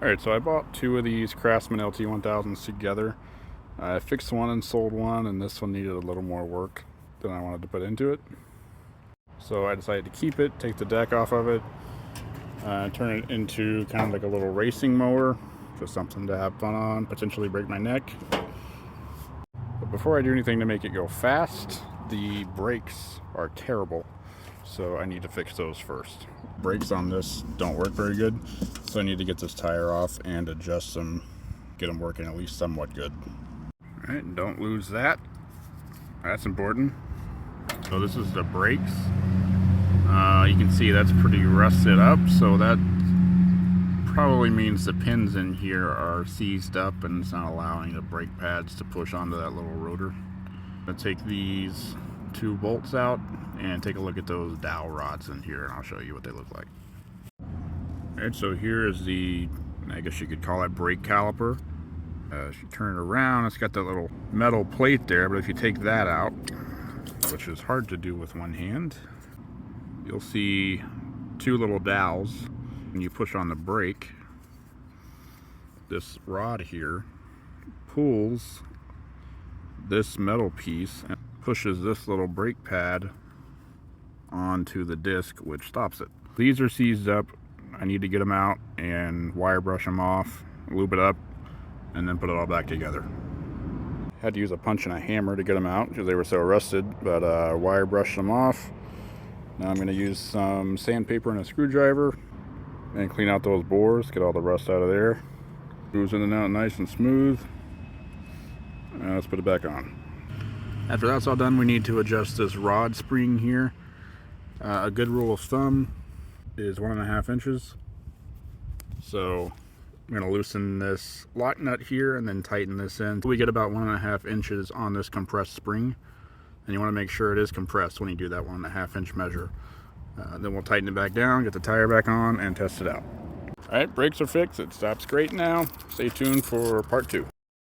Alright, so I bought two of these Craftsman LT1000s together. I fixed one and sold one, and this one needed a little more work than I wanted to put into it. So I decided to keep it, take the deck off of it, turn it into kind of like a little racing mower, just something to have fun on, potentially break my neck. But before I do anything to make it go fast, the brakes are terrible, so I need to fix those first. Brakes on this don't work very good, so I need to get this tire off and adjust them, get them working at least somewhat good. Alright, don't lose that. That's important. So this is the brakes. You can see that's pretty rusted up, so that probably means the pins in here are seized up and it's not allowing the brake pads to push onto that little rotor. I'm going to take these two bolts out and take a look at those dowel rods in here, and I'll show you what they look like. Alright, so here is the, I guess you could call it brake caliper. If you turn it around, it's got that little metal plate there, but if you take that out, which is hard to do with one hand, you'll see two little dowels. When you push on the brake, this rod here pulls this metal piece and pushes this little brake pad onto the disc, which stops it. These are seized up. I need to get them out and wire brush them off, lube it up, and then put it all back together. Had to use a punch and a hammer to get them out because they were so rusted, but wire brushed them off. Now I'm going to use some sandpaper and a screwdriver and clean out those bores, get all the rust out of there. Screws in and out nice and smooth. And let's put it back on. After that's all done, we need to adjust this rod spring here. A good rule of thumb is 1.5 inches. So I'm going to loosen this lock nut here and then tighten this in. We get about 1.5 inches on this compressed spring. And you want to make sure it is compressed when you do that 1.5 inch measure. Then we'll tighten it back down, get the tire back on, and test it out. Alright, brakes are fixed. It stops great now. Stay tuned for part 2.